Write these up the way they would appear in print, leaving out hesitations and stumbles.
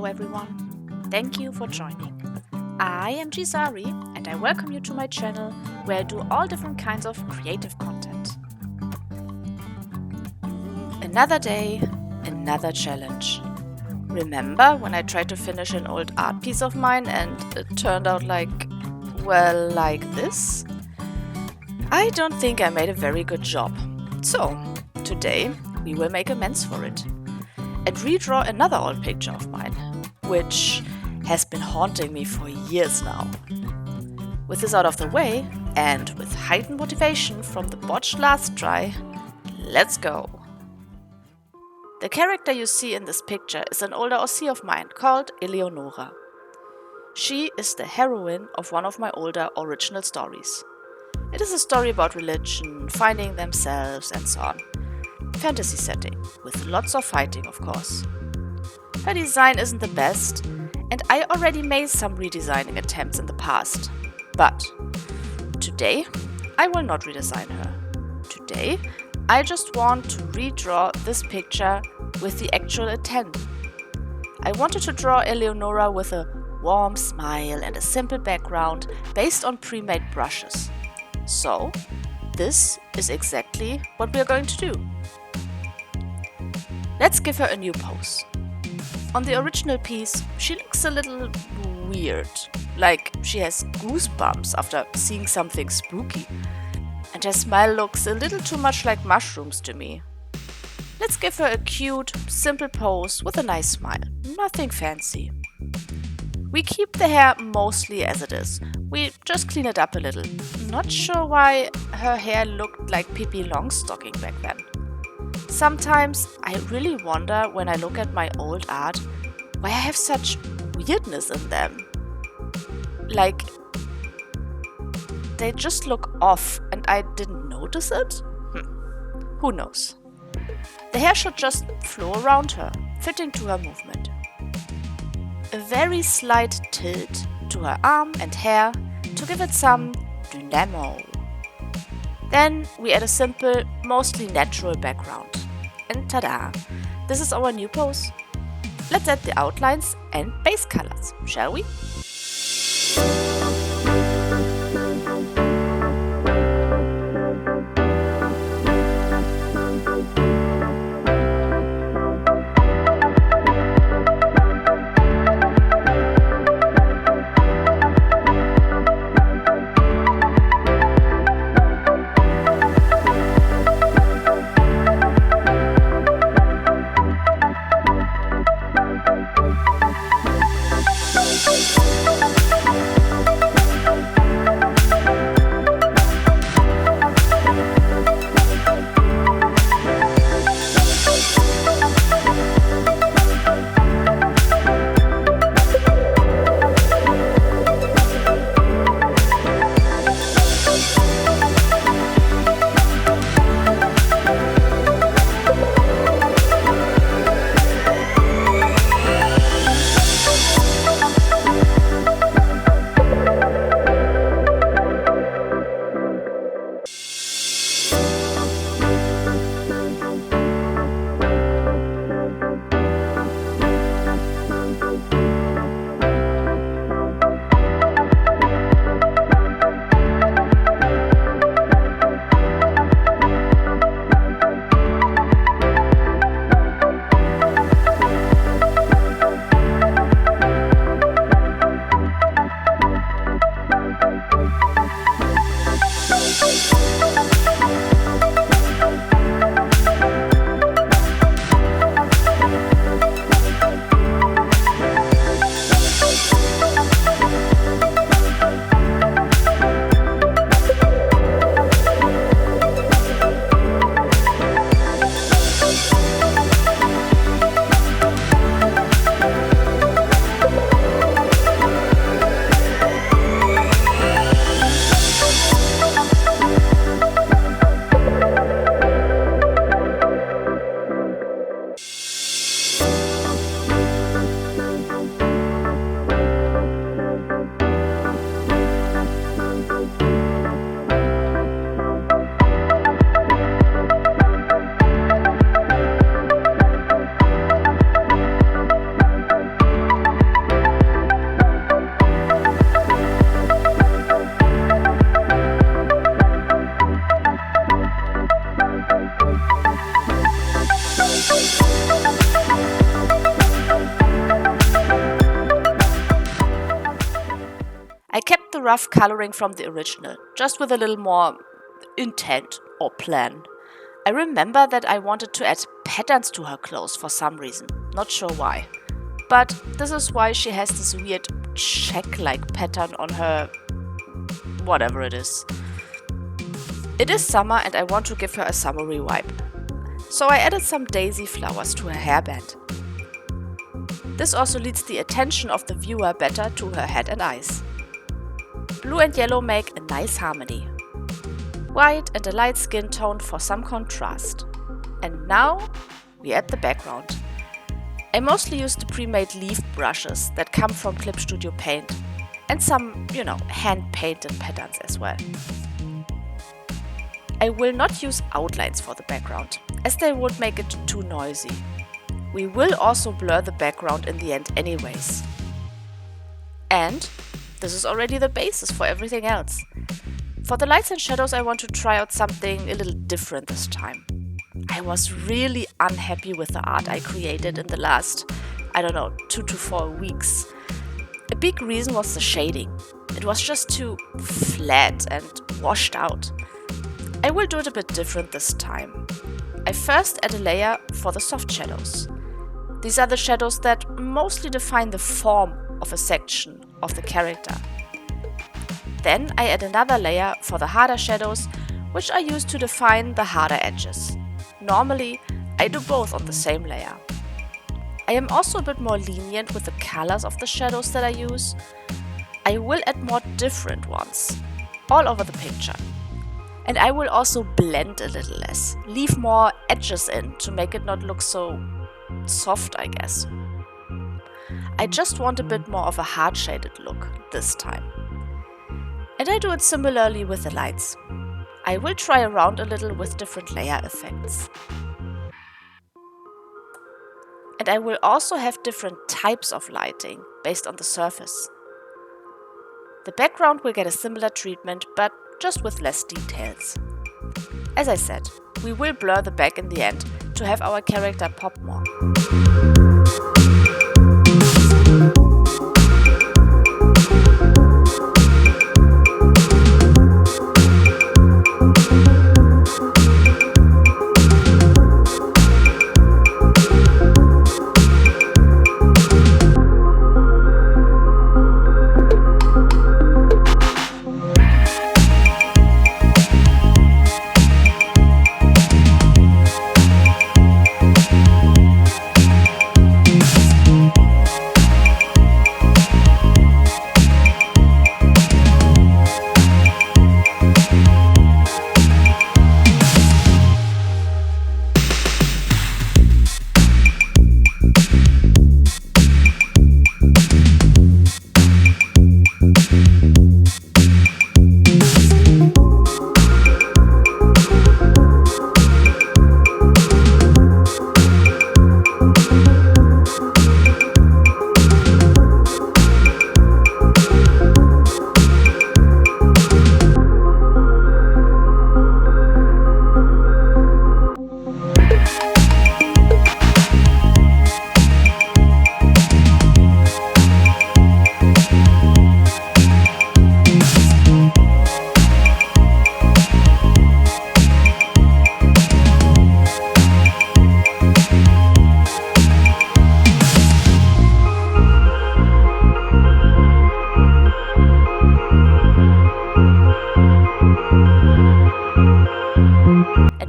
Hello everyone, thank you for joining. I am Jisary and I welcome you to my channel where I do all different kinds of creative content. Another day, another challenge. Remember when I tried to finish an old art piece of mine and it turned out like this? I don't think I made a very good job. So, today we will make amends for it and redraw another old picture of mine, which has been haunting me for years now. With this out of the way, and with heightened motivation from the botched last try, let's go! The character you see in this picture is an older OC of mine called Eleonora. She is the heroine of one of my older original stories. It is a story about religion, finding themselves, and so on. Fantasy setting, with lots of fighting, of course. Her design isn't the best, and I already made some redesigning attempts in the past. But today, I will not redesign her. Today, I just want to redraw this picture with the actual intent. I wanted to draw Eleonora with a warm smile and a simple background based on pre-made brushes. So, this is exactly what we are going to do. Let's give her a new pose. On the original piece, she looks a little weird, like she has goosebumps after seeing something spooky. And her smile looks a little too much like mushrooms to me. Let's give her a cute, simple pose with a nice smile. Nothing fancy. We keep the hair mostly as it is. We just clean it up a little. Not sure why her hair looked like Pippi Longstocking back then. Sometimes I really wonder when I look at my old art why I have such weirdness in them. Like, they just look off and I didn't notice it? Who knows? The hair should just flow around her, fitting to her movement. A very slight tilt to her arm and hair to give it some dynamo. Then we add a simple, mostly natural background. And tada! This is our new pose. Let's add the outlines and base colors, shall we? rough coloring from the original, just with a little more intent or plan. I remember that I wanted to add patterns to her clothes for some reason, not sure why. But this is why she has this weird check-like pattern on her whatever it is. It is summer and I want to give her a summery vibe. So I added some daisy flowers to her hairband. This also leads the attention of the viewer better to her head and eyes. Blue and yellow make a nice harmony. White and a light skin tone for some contrast. And now we add the background. I mostly use the pre-made leaf brushes that come from Clip Studio Paint and some, hand-painted patterns as well. I will not use outlines for the background, as they would make it too noisy. We will also blur the background in the end anyways. And this is already the basis for everything else. For the lights and shadows, I want to try out something a little different this time. I was really unhappy with the art I created in the last, 2 to 4 weeks. A big reason was the shading. It was just too flat and washed out. I will do it a bit different this time. I first add a layer for the soft shadows. These are the shadows that mostly define the form of a section of the character. Then I add another layer for the harder shadows, which I use to define the harder edges. Normally, I do both on the same layer. I am also a bit more lenient with the colors of the shadows that I use. I will add more different ones, all over the picture. And I will also blend a little less, leave more edges in to make it not look so soft, I guess. I just want a bit more of a hard-shaded look this time. And I do it similarly with the lights. I will try around a little with different layer effects. And I will also have different types of lighting based on the surface. The background will get a similar treatment, but just with less details. As I said, we will blur the back in the end to have our character pop more.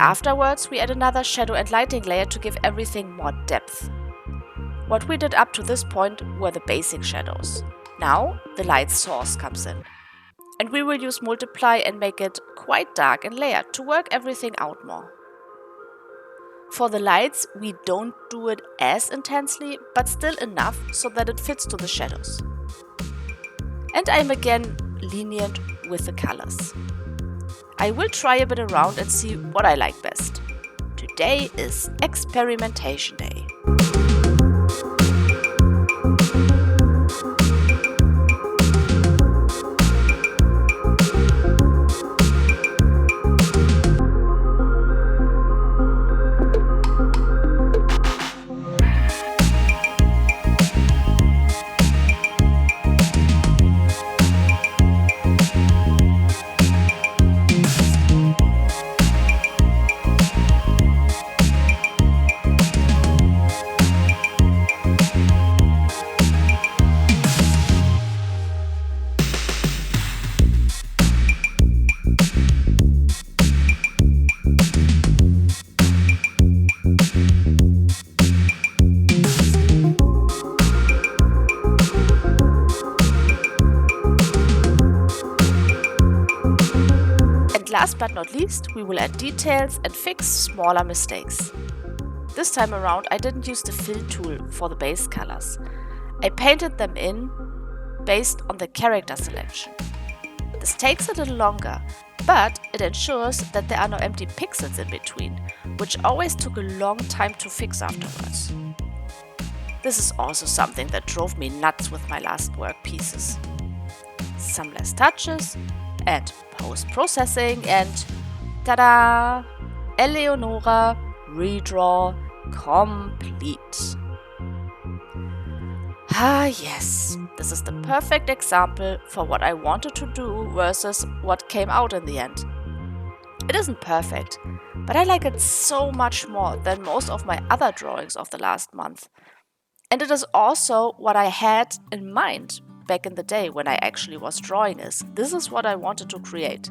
Afterwards, we add another shadow and lighting layer to give everything more depth. What we did up to this point were the basic shadows. Now, the light source comes in. And we will use multiply and make it quite dark and layered to work everything out more. For the lights, we don't do it as intensely, but still enough so that it fits to the shadows. And I'm again lenient with the colors. I will try a bit around and see what I like best. Today is experimentation day. last but not least, we will add details and fix smaller mistakes. This time around, I didn't use the fill tool for the base colors. I painted them in based on the character selection. This takes a little longer, but it ensures that there are no empty pixels in between, which always took a long time to fix afterwards. This is also something that drove me nuts with my last work pieces. Some less touches and post-processing and tada! Eleonora redraw complete. Ah yes, this is the perfect example for what I wanted to do versus what came out in the end. It isn't perfect, but I like it so much more than most of my other drawings of the last month. And it is also what I had in mind back in the day when I actually was drawing this. This is what I wanted to create.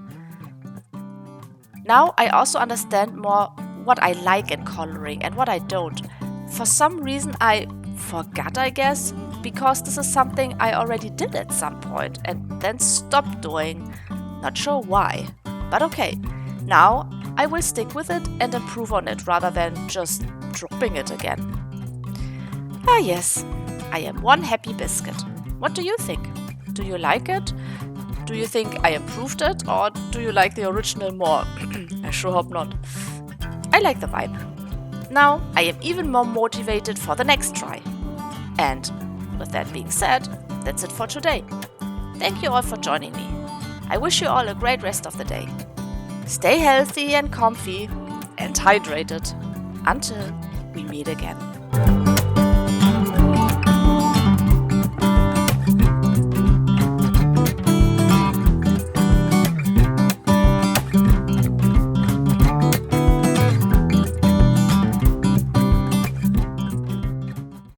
Now I also understand more what I like in coloring and what I don't. For some reason I forgot, I guess, because this is something I already did at some point and then stopped doing. Not sure why, but okay. Now I will stick with it and improve on it rather than just dropping it again. Ah yes, I am one happy biscuit. What do you think? Do you like it? Do you think I improved it, or do you like the original more? I sure hope not. I like the vibe. Now I am even more motivated for the next try. And with that being said, that's it for today. Thank you all for joining me. I wish you all a great rest of the day. Stay healthy and comfy and hydrated until we meet again.